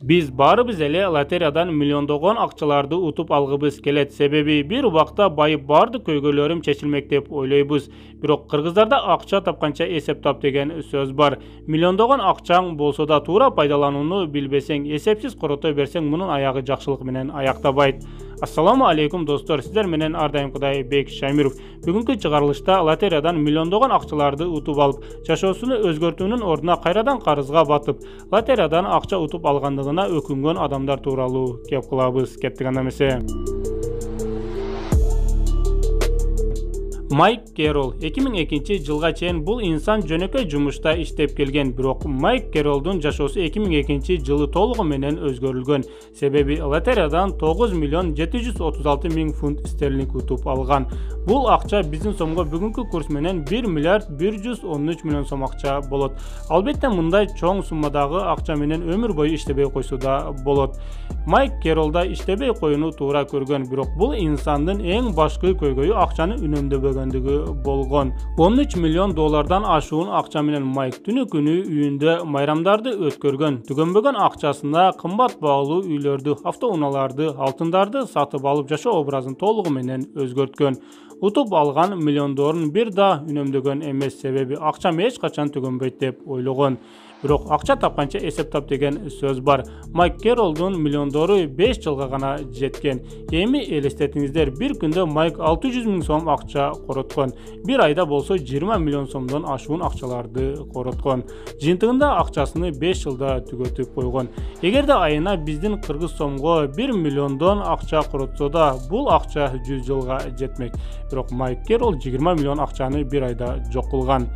Biz barыбыз эле лотериядан миллиондогон акчаларды утуп алгыбыз келет. Себеби бир убакта байып бардык көйгөйлөрүм чечилмек деп ойлойбуз. Бирок кыргыздарда акча тапканча эсеп тап деген сөз бар. Миллиондогон акчаң болсо да туура пайдаланууну билбесең, эсепсиз коротой берсең, мунун аягы жакшылык менен аяктабайт. Ассаламу алейкум достор, сиздер менен ар дайым Кудай Бек Шамиров. Бүгүнкү чыгарылышта лотериядан миллиондогон акчаларды утуп алып, жашоосуну өзгөртүүнүн ордуна кайрадан карызга батып, лотериядан акча утуп алгандыгына өкүнгөн адамдар тууралуу кеп кылабыз. Кеттик анда эмесе. Майк Керол 2002 жылга чейин бул инсан жөнөкөй жумушта иштеп келген, бирок Майк Керолдун жашоосу 2002 жылы толугу менен өзгөрүлгөн. Себеби лотериядан 9 миллион 736 миң фунт стерлинг утуп алган. Бул акча биздин сомго бүгүнкү курс менен 1 миллиард 113 миллион сом акча болот. Албетте мындай чоң суммадагы акча менен өмүр бою иштебей койсо да болот. Майк Керолда иштебей коюуну туура көргөн, бирок бул инсандын эң башкы көйгөйү акчаны үнөмдөбөгөндүгү болгон. 13 миллион доллардан ашуун акча менен Майк түнү күнү үйүндө майрамдарды өткөргөн. Түгөнбөгөн акчасына кымбат баалуу үйлөрдү, автоунааларды, алтындарды сатып алып жашоо образын толугу менен өзгөрткөн. Утуп алган миллиондорун бир да үнөмдөгөн эмес, себеби акчам эч качан түгөнбөйт деп ойлогон. Бирок акча тапканча эсеп тап деген сөз бар. Майк Керолдун миллиондору 5 жылга гана жеткен. Эми элестетиңиздер, бир күндө Майк 600 миң сом акча короткон. Бир айда болсо 20 миллион сомдон ашуун акчаларды короткон. Жыйынтыгында акчасыны 5 жылда түгөтүп койгон. Эгерде айына биздин кыргыз сомго 1 миллиондон акча коротсо да, бул акча 100 жылга жетмек. Бирок Майк Керол 20 миллион акчаны бир айда жок кылган.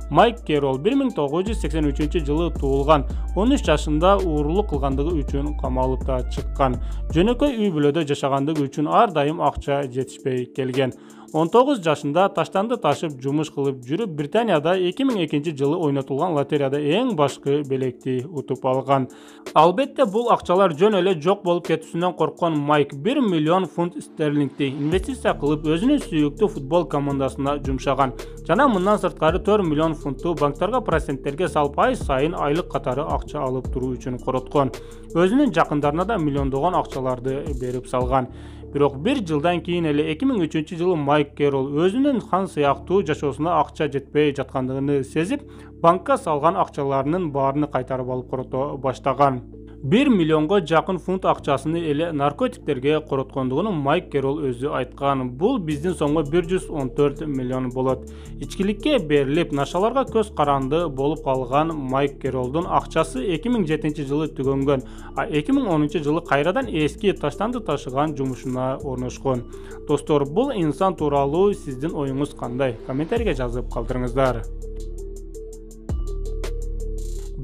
Майк Керол 1983 жылы туулган, 13 жашында уурулук кылгандыгы үчүн камалып да чыккан. Жөнөкөй үй бүлөдө жашагандыгы үчүн ар дайым акча жетишпей келген. 19 жашында таштанды ташып жумуш кылып жүрүп, Британияда 2002 жылы ойнотулган лотерияда эң башкы белекти утуп алган. Албетте бул акчалар жөн эле жок болуп кетүүсүнөн корккон Майк 1 миллион фунт стерлингти инвестиция кылып өзүнүн сүйүктүү футбол командасына жумшаган. Жана мындан сырткары 4 миллион фунтту банктарга проценттерге салып ай сайын айлык катары акча алып туруу үчүн короткон. Өзүнүн жакындарына да миллиондогон акчаларды берип салган. Бирок бир жылдан кийин эле 2003 жылы Майк Керол өзүнүн хан сыяктуу жашоосуна акча жетпей жаткандыгын сезип, банкка салган акчаларынын баарын кайтарып алып корото баштаган. 1 миллионго жакын фунт акчасыны эле наркотиктерге короткондугун Майк Керол өзү айткан. Бул биздин сомго 114 миллион болот. Ичкиликке берилип, нашаларга көз каранды болуп калган Майк Керолдун акчасы 2007 жылы түгөнгөн, а 2010 жылы кайрадан эски таштанды ташыган жумушуна орношкон. Достор, бул инсан тууралуу сиздин оюңуз кандай? Комментарийге жазып калтырыңыздар.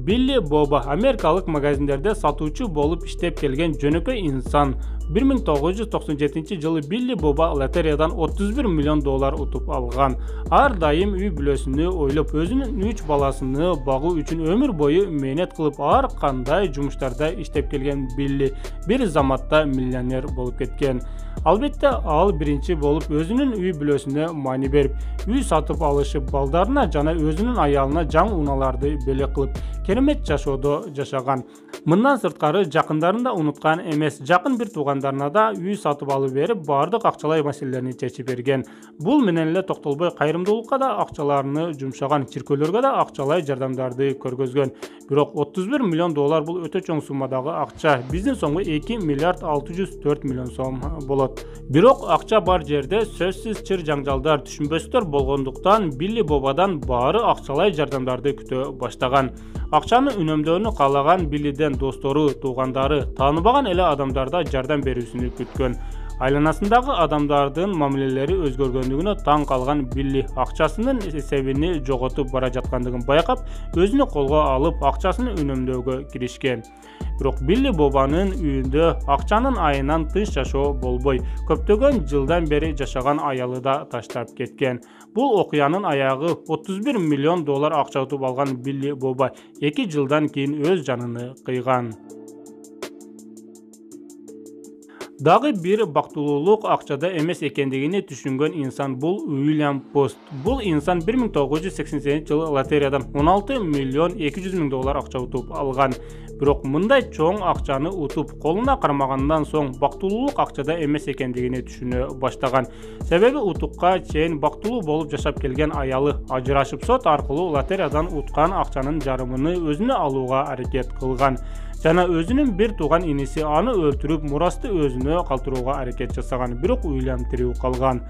Билли Боба америкалык магазиндерде сатуучу болуп иштеп келген жөнөкөй инсан. 1997 жылы Билли Боба лотериядан 31 миллион доллар утуп алган. Ар дайым үй бүлөсүнү ойлоп, өзүнүн 3 баласыны багуу үчүн өмүр бою мээнет кылып, ар кандай жумуштарда иштеп келген Билли бир заматта миллионер болуп кеткен. Албетте ал биринчи болуп өзүнүн үй бүлөсүнө маани берип, үй сатып алышып, балдарына жана өзүнүн аялына жаңы унааларды белек кылып, керемет жашоодо жашаган. Мындан сырткары жакындарын да унуткан эмес, жакын бир туугандарына да үй сатып алып берип, бардык акчалай маселелерин чечип берген. Бул менен эле токтолбой кайрымдуулукка да акчаларını жумшаган, чиркөөлөргө да акчалай жардамдарды көргөзгөн. Бирок 31 миллион доллар бул өтө чоң суммадагы акча. Биздин сомго 2 миллиард 604 миллион сом болот. Бирок акча бар жерде сөзсүз чыр жаңжалдар, түшүнбөстөр болгондуктан Билли Бобадан баары акчалай жардамдарды күтө баштаган. Акчаны үнөмдөөнү каалаган Биллиден достору, туугандары, тааныбаган эле адамдарда жардам берүүсүнү күткөн. Айланасындагы адамдардын мамилелери өзгөргөндүгүнө таң калган Билли акчасынын эсебини жоготуп бара жаткандыгын байкап, өзүнү колго алып, акчасын үнөмдөөгө киришкен. Бирок Билли Бобанын үйүндө акчанын айынан тынч жашоо болбой, көптөгөн жылдан бери жашаган аялы да таштап кеткен. Бул окуянын аягы 31 миллион доллар акча утуп алган Билли Боба 2 жылдан кийин өз жанын кыйган. Дагы бир бактылуулук акчада эмес экендигини түшүнгөн инсан бул Уильям Пост. Бул инсан 1988 жылы лотериядан 16 миллион 200 миң доллар акча утуп алган. Бирок мындай чоң акчаны утуп колуна кармагандан соң бактылуулук акчада эмес экендигини түшүнө баштаган. Себеби утукка чейин бактылуу болуп жашап келген аялы ажырашып сот аркылуу лотериядан уткан акчанын жарымын өзүнө алууга аракет кылган. Жана өзүнүн бир тууган иниси аны өлтүрүп, мурасты өзүнө калтырууга аракет жасаган, бирок Уильям тирүү калган.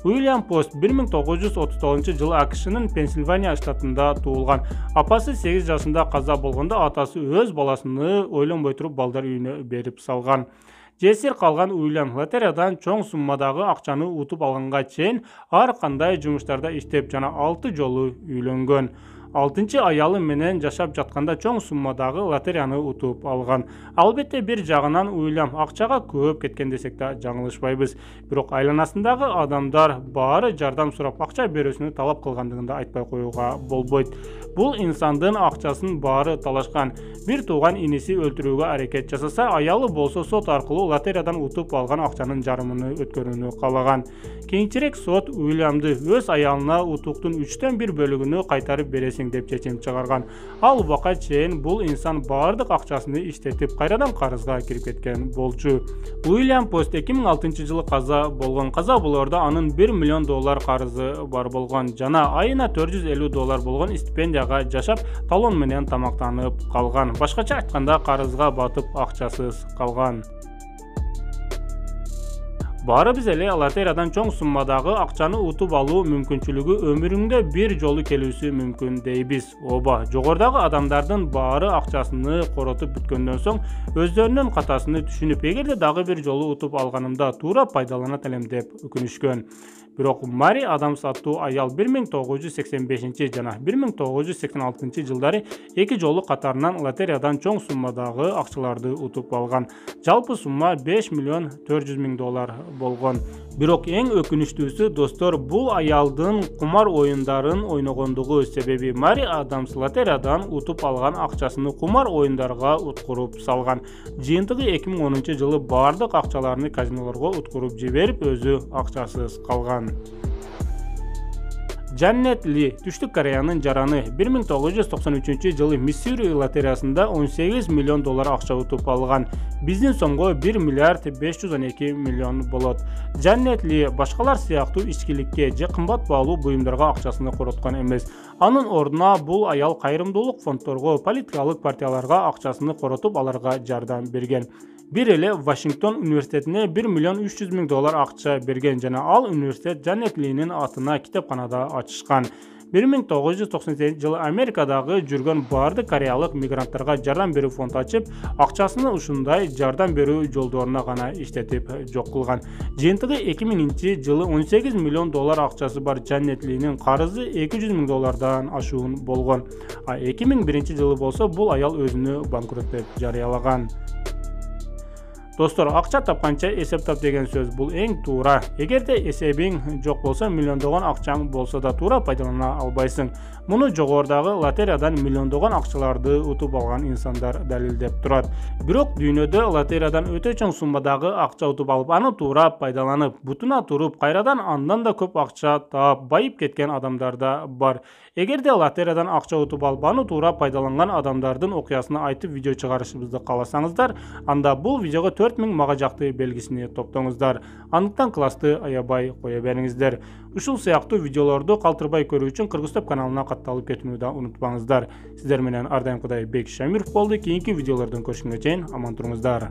Уильям Пост 1939 жылы АКШнын Пенсильвания штатында туулган. Апасы 8 жашында каза болгондо атасы өз баласыны ойлонбой туруп балдар үйүнө берип салган. Жесир калган Уильям лотериядан чоң суммадагы акчаны утуп алганга чейин ар кандай жумуштарда иштеп жана 6 жолу үйлөнгөн. 6-чы аялы менен жашап жатканда чоң суммадагы лотерияны утуп алган. Албетте бир жагынан Уильям акчага көп кеткен десек да жаңылышпайбыз. Бирок айланасындагы адамдар баары жардам сурап акча берүүсүнү талап кылгандыгын да айтпай коюуга болбойт. Бул инсандын акчасын баары талашкан. Бир тууган иниси өлтүрүүгө аракет жасаса, аялы болсо сот аркылуу лотериядан утуп алган акчанын жарымын өткөрүүнү каалаган. Кийинчерээк сот Уильямды өз аялына утуктун 3/1 бөлүгүнү кайтарып бересиң деп чечим чыгарган. Ал убакка чейин бул инсан баардык акчасын иштетип кайрадан карызга кирип кеткен болчу. Уильям Пост 2006 жылы каза болгон. Каза болоордо анын $1 миллион карызы бар болгон жана айына $450 болгон стипендияга жашап, талон менен тамактанып калган. Башкача айтканда карызга батып акчасыз калган. Баарыбыз эле лотериядан чоң суммадагы акчаны утуп алуу мүмкүнчүлүгү өмүрүңдө бир жолу келүүсү мүмкүн дейбиз. Ооба, жогорудагы адамдардын баары акчасыны коротуп бүткөндөн соң өздөрүнүн катасыны түшүнүп, эгерде дагы бир жолу утуп алганымда туура пайдаланат элем деп өкүнүшкөн. Бирок Мари Адамс аттуу аял 1985 жана 1986 жылдары 2 жолу катарынан лотериядан чоң суммадагы акчаларды утуп алган. Жалпы сумма $5 миллион $400,000 болгон. Бирок эң өкүнүчтүүсү, достор, бул аялдын кумар оюндарын ойногондугу. Себеби Мари Адамс лотериядан утуп алган акчасыны кумар оюндарга уткуруп салган. Жыйынтыгы 2010 жылы баардык акчаларын казинолорго уткуруп жиберип, өзү акчасыз калган. Джанет Ли, Түштүк Кореянын жараны, 1993 жылы Миссури лотериясында $18 миллион акча утуп алган. Биздин сомго $1 миллиард $512 миллион болот. Джанет Ли башкалар сыяктуу ичкиликке же кымбат баалуу буюмдарга акчасыны короткон эмес. Анын ордуна бул аял кайрымдуулук фондторго, политикалык партияларга акчасыны коротуп аларга жардам берген. Бир эле Вашингтон университетине $1 миллион $300,000 акча берген жана ал университет Джанет Линин атына китепканада ачышкан. 1998 жылы Америкадагы жүргөн баардык кореялык мигранттарга жардам берүү фонд ачып, акчасыны ушундай жардам берүү жолдоруна гана иштетип жок кылган. Жыйынтыгы 2000 жылы $18 миллион акчасы бар Джанет Линин карызы $200,000 ашуун болгон. А 2001 жылы болсо бул аял өзүнү банкрот деп жарыялаган. Достор, акча тапканча эсеп тап деген сөз бул эң туура. Эгерде эсебиң жок болсо, миллиондогон акчаң болсо да туура пайдалана албайсың. Муну жогорудагы лотериядан миллиондогон акчаларды утуп алган инсандар далилдеп турат. Бирок дүйнөдө лотериядан өтө чоң суммадагы акча утуп алып, аны туура пайдаланып, бутуна туруп, кайрадан андан да көп акча таап, байып кеткен адамдар да бар. Эгерде лотериядан акча утуп алып, аны туура пайдаланган адамдардын окуясын айтып видео чыгарышыбызды кааласаңыздар, анда бул видеого 4000 мага жакты белгисини топтоңуздар. Андыктан классты аябай кое бериңиздер. Ушул сыяктуу видеолорду калтырбай көрүү үчүн Кыргызтоп каналына катталып кетүүнү да унутпаңыздар. Сиздер менен ар дайымкыдай Бек Шамиров болду. Кийинки видеолордон көрүшкөнгө чейин аман туруңуздар.